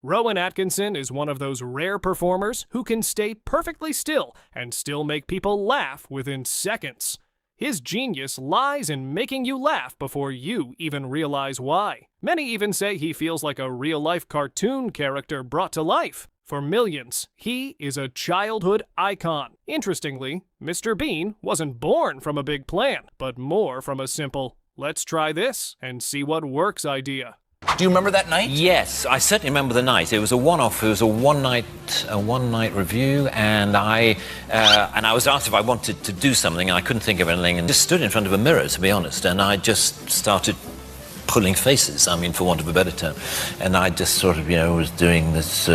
Rowan Atkinson is one of those rare performers who can stay perfectly still and still make people laugh within seconds. His genius lies in making you laugh before you even realize why. Many even say he feels like a real-life cartoon character brought to life. For millions, he is a childhood icon. Interestingly, Mr. Bean wasn't born from a big plan, but more from a simple, let's try this and see what works idea. Do you remember that night? Yes, I certainly remember the night. It was a one-off. It was a one-night review, and I was asked if I wanted to do something, and I couldn't think of anything, and just stood in front of a mirror, to be honest, and I just started pulling faces, I mean, for want of a better term, and I just sort of, was doing this.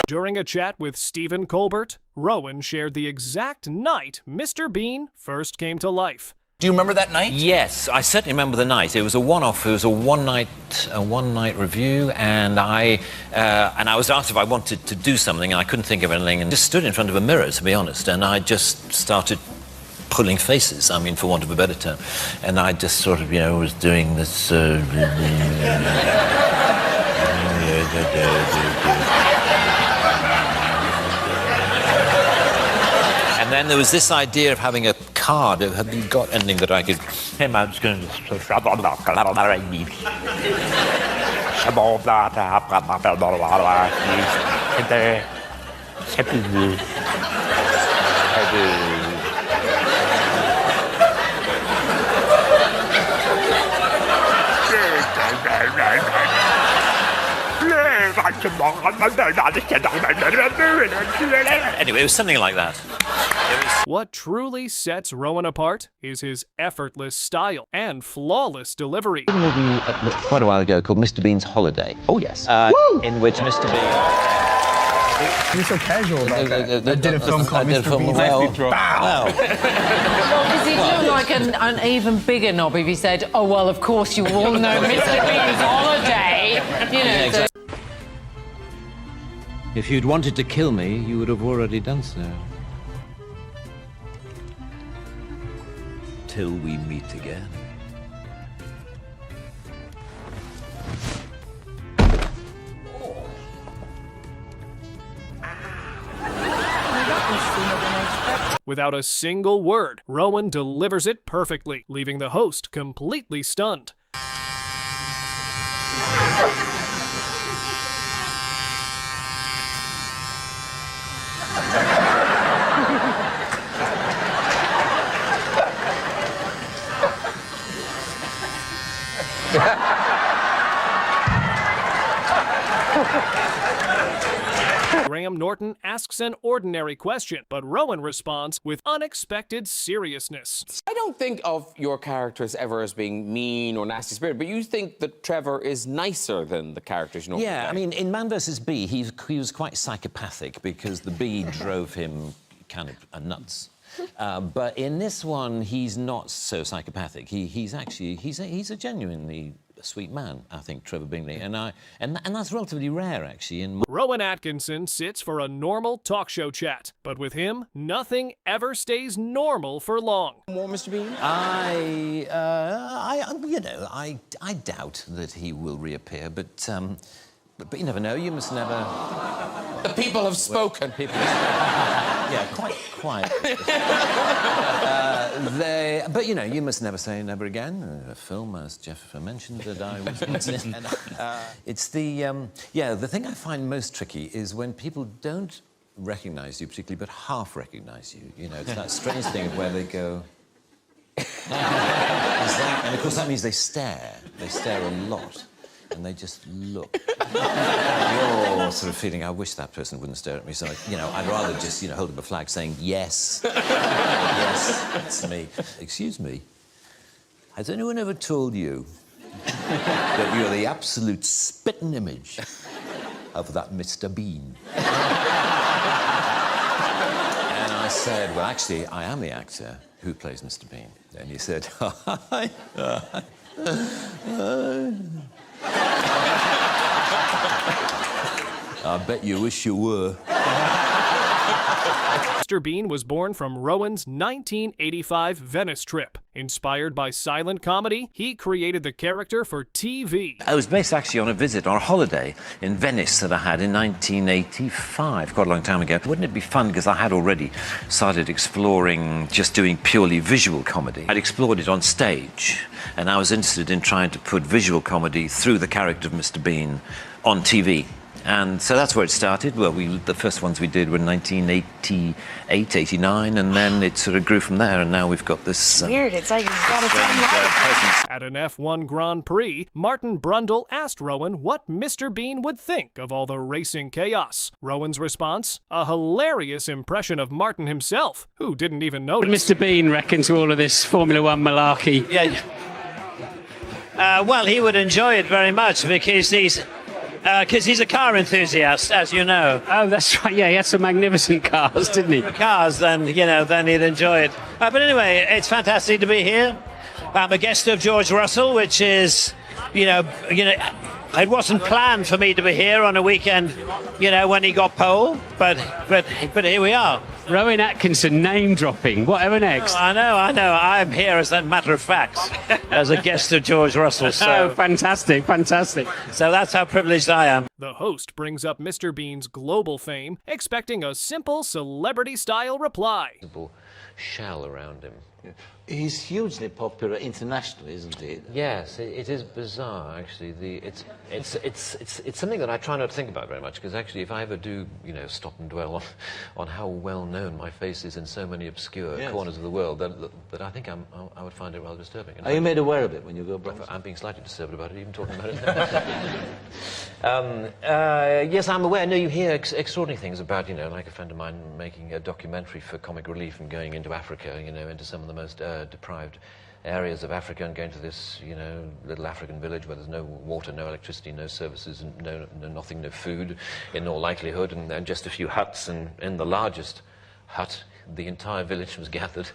During a chat with Stephen Colbert, Rowan shared the exact night Mr. Bean first came to life. Do you remember that night? Yes, I certainly remember the night. It was a one-off. It was a one-night review, and I was asked if I wanted to do something, and I couldn't think of anything, and just stood in front of a mirror, to be honest, and I just started pulling faces, I mean, for want of a better term, and I just sort of, was doing this. And then there was this idea of having a card. Have you got anything that I could... Hey, man, I'm just going to... Anyway, it was something like that. What truly sets Rowan apart is his effortless style and flawless delivery. A movie quite a while ago called Mr. Bean's Holiday. Oh, yes. In which Mr. Bean... You're so casual about that. I did a film called Mr. Bean's Well, Well, does he look like an even bigger knob if he said, oh, well, of course you all know Mr. Bean's Holiday? Yeah, exactly. If you'd wanted to kill me, you would have already done so. Till we meet again. Without a single word, Rowan delivers it perfectly, leaving the host completely stunned. Graham Norton asks an ordinary question, but Rowan responds with unexpected seriousness. I don't think of your characters ever as being mean or nasty spirited, but you think that Trevor is nicer than the characters you know. Yeah, I mean, in Man vs. Bee, he was quite psychopathic because the bee drove him kind of nuts. But in this one, he's not so psychopathic. He's a genuinely sweet man, I think, Trevor Bingley, and that's relatively rare, actually. Rowan Atkinson sits for a normal talk show chat, but with him, nothing ever stays normal for long. More, Mr. Bean? I doubt that he will reappear, but you never know. You must never. The people have spoken. Yeah, quite. But you must never say never again. A film, as Jeff mentioned, that I was in. It's the thing I find most tricky is when people don't recognise you particularly, but half recognise you. It's that strange thing where they go. And of course that means they stare. They stare a lot. And they just look. You're sort of feeling, I wish that person wouldn't stare at me. So, I'd rather just, hold up a flag saying, yes. Yes, it's me. Excuse me. Has anyone ever told you that you're the absolute spitting image of that Mr. Bean? And I said, well, actually, I am the actor who plays Mr. Bean. And he said, I bet you wish you were. Mr. Bean was born from Rowan's 1985 Venice trip. Inspired by silent comedy, he created the character for TV. I was based actually on a holiday in Venice that I had in 1985, quite a long time ago. Wouldn't it be fun, because I had already started exploring just doing purely visual comedy. I'd explored it on stage, and I was interested in trying to put visual comedy through the character of Mr. Bean on TV. And so that's where it started. Well, the first ones we did were in 1988, 89, and then it sort of grew from there, and now we've got this... Weird, it's like it's got its own life. At an F1 Grand Prix, Martin Brundle asked Rowan what Mr. Bean would think of all the racing chaos. Rowan's response? A hilarious impression of Martin himself, who didn't even notice. Mr. Bean reckon to all of this Formula One malarkey? Yeah. Well, he would enjoy it very much because he's a car enthusiast, as you know. Oh, that's right. Yeah, he had some magnificent cars, didn't he? Cars, then he'd enjoy it. But anyway, it's fantastic to be here. I'm a guest of George Russell, which is, it wasn't planned for me to be here on a weekend, when he got pole, but here we are. Rowan Atkinson name-dropping. Whatever next? I know. I'm here as a matter of fact, as a guest of George Russell. So. Oh, fantastic. So that's how privileged I am. The host brings up Mr. Bean's global fame, expecting a simple celebrity-style reply. Shell around him. He's hugely popular internationally, isn't he? Yes, it is bizarre, actually. It's something that I try not to think about very much, because actually, if I ever do, stop and dwell on how well known my face is in so many obscure corners of the world, that I think I would find it rather disturbing. Are you made aware of it when you go abroad? I'm being slightly disturbed about it, even talking about it. Yes, I'm aware. No, you hear extraordinary things about, like a friend of mine making a documentary for Comic Relief and going into Africa, into some of the most deprived areas of Africa, and going to this, little African village where there's no water, no electricity, no services, and nothing, no food, in all likelihood, and just a few huts. And in the largest hut, the entire village was gathered,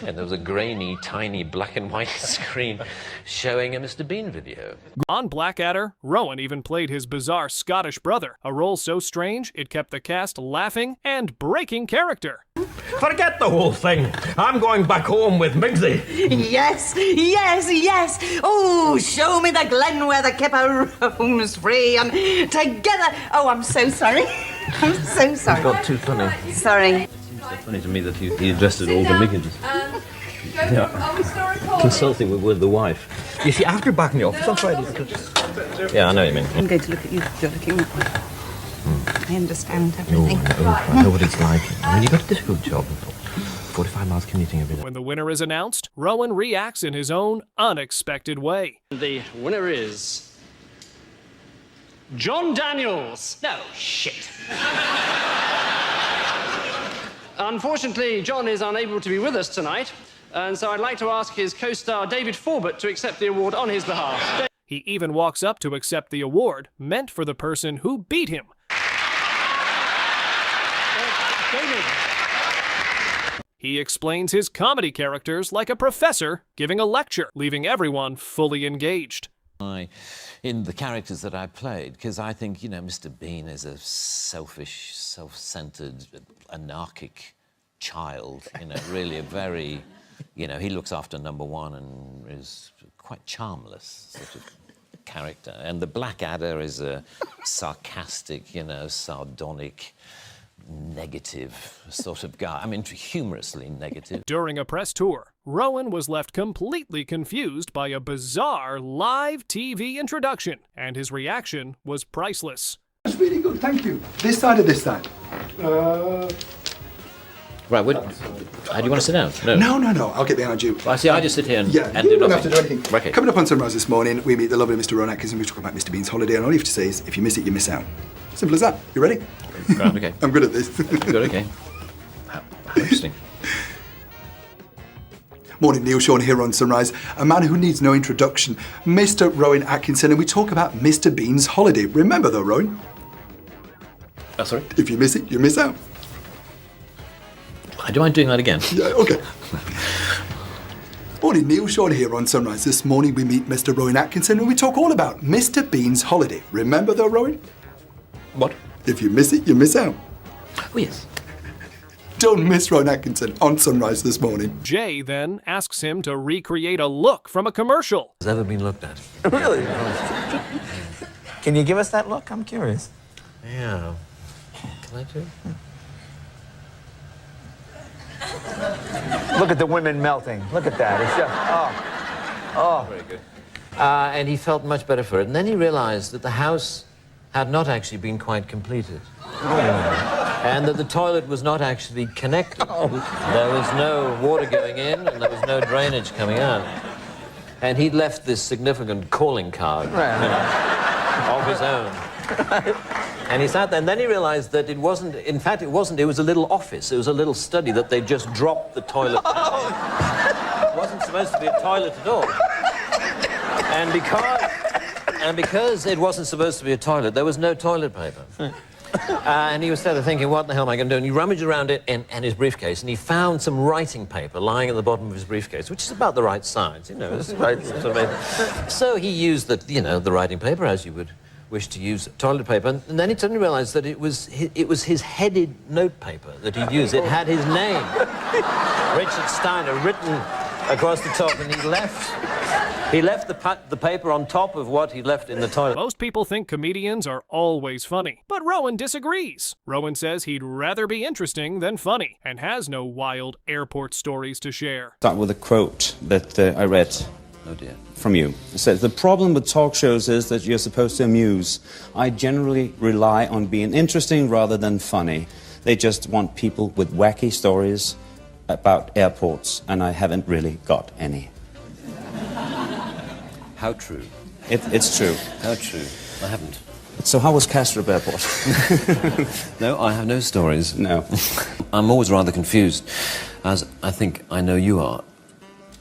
and there was a grainy, tiny black and white screen showing a Mr. Bean video. On Blackadder, Rowan even played his bizarre Scottish brother, a role so strange it kept the cast laughing and breaking character. Forget the whole thing. I'm going back home with Migsy. Yes. Oh, show me the glen where the kipper roams free and together. Oh, I'm so sorry. I'm so sorry. Got too funny. Sorry. It's funny to me that he addressed it all to Miggins. Consulting with the wife. You see, after back in the office on Friday, because... Yeah, I know what you mean. I'm going to look at you. You're looking at me. I understand everything. I know what it's like. I mean, you've got a difficult job. 45 miles commuting every day. When the winner is announced, Rowan reacts in his own unexpected way. The winner is... John Daniels. No, shit. Unfortunately, John is unable to be with us tonight, and so I'd like to ask his co-star David Forbert to accept the award on his behalf. He even walks up to accept the award meant for the person who beat him. David. He explains his comedy characters like a professor giving a lecture, leaving everyone fully engaged. In the characters that I played, because I think, Mr. Bean is a selfish, self-centered, anarchic child, really a very, he looks after number one and is quite charmless sort of character. And the Blackadder is a sarcastic, sardonic, negative sort of guy. I mean, humorously negative. During a press tour, Rowan was left completely confused by a bizarre live TV introduction, and his reaction was priceless. That's really good, thank you. This side or this side? Right, how do you want to sit down? No, I'll get behind you. I see, I just sit here and you do don't nothing. have to do anything. Okay. Coming up on Sunrise this morning, we meet the lovely Mr. Rowan Atkinson. We talk about Mr. Bean's holiday, and all you have to say is, if you miss it, you miss out. Simple as that. You ready? Right, okay. I'm good at this. Good, okay. How interesting. Morning, Neil Sean here on Sunrise. A man who needs no introduction, Mr. Rowan Atkinson, and we talk about Mr. Bean's holiday. Remember though, Rowan? Oh, sorry? If you miss it, you miss out. Do you mind doing that again? Yeah, okay. Morning, Neil Sean here on Sunrise. This morning we meet Mr. Rowan Atkinson and we talk all about Mr. Bean's holiday. Remember though, Rowan? What? If you miss it, you miss out. Oh, yes. done Miss Rowan Atkinson on Sunrise this morning. Jay then asks him to recreate a look from a commercial. Has ever been looked at. Really? Can you give us that look? I'm curious. Yeah. Can I do? Look at the women melting. Look at that. It's just, oh. Very good. And he felt much better for it. And then he realized that the house had not actually been quite completed. And that the toilet was not actually connected. There was no water going in and there was no drainage coming out. And he'd left this significant calling card of his own. And he sat there, and then he realized that it wasn't, in fact, it wasn't, it was a little office, it was a little study that they just dropped the toilet. It wasn't supposed to be a toilet at all. And because it wasn't supposed to be a toilet, there was no toilet paper. And he was sort of thinking, what the hell am I going to do? And he rummaged around it in his briefcase, and he found some writing paper lying at the bottom of his briefcase, which is about the right size, you know. It's right, sort of. So he used the writing paper as you would wish to use toilet paper, and then he suddenly realized that it was his headed notepaper that he'd used. It had his name, Richard Steiner, written across the top, and he left the paper on top of what he left in the toilet. Most people think comedians are always funny, but Rowan disagrees. Rowan says he'd rather be interesting than funny, and has no wild airport stories to share. Start with a quote that I read. Oh dear. From you. It says, "The problem with talk shows is that you're supposed to amuse. I generally rely on being interesting rather than funny. They just want people with wacky stories about airports, and I haven't really got any." How true. It's true. How true. I haven't. So how was Kastrup Airport? No, I have no stories. No. I'm always rather confused, as I think I know you are,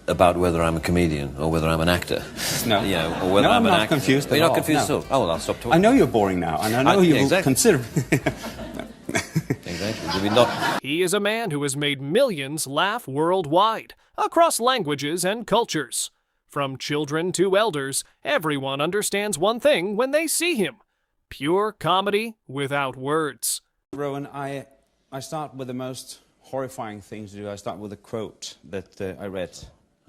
about whether I'm a comedian or whether I'm an actor. No. Yeah, or whether I'm an not actor. confused at You're not all. confused No. at all? Oh, well, I'll stop talking. I know you're boring now, and I know you will exactly. consider... Exactly. Did we not... He is a man who has made millions laugh worldwide, across languages and cultures. From children to elders, everyone understands one thing when they see him. Pure comedy without words. Rowan, I start with the most horrifying things to do. I start with a quote that I read.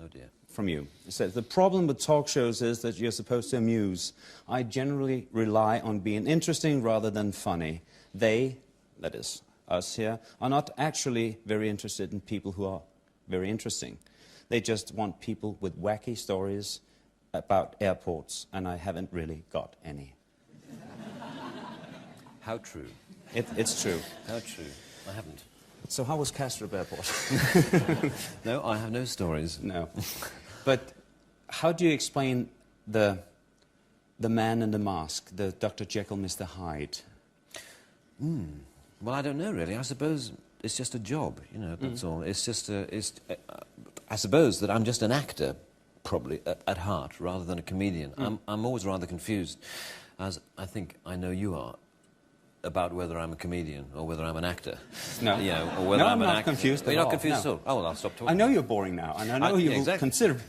Oh dear. From you. It says, "The problem with talk shows is that you're supposed to amuse. I generally rely on being interesting rather than funny. They, that is, us here, are not actually very interested in people who are very interesting. They just want people with wacky stories about airports, and I haven't really got any." How true. It's true. How true. I haven't. So how was Kastrup Airport? No, I have no stories. No. But how do you explain the man in the mask, the Dr. Jekyll, Mr. Hyde? Well, I don't know, really. I suppose it's just a job, you know, that's all. It's just I suppose that I'm just an actor, probably, at heart, rather than a comedian. I'm always rather confused, as I think I know you are, about whether I'm a comedian or whether I'm an actor. No. Yeah, or whether I'm an not actor. confused at You're not all. confused No. at all? Oh, well, I'll stop talking. I know you're boring now, and I know you will exactly. consider...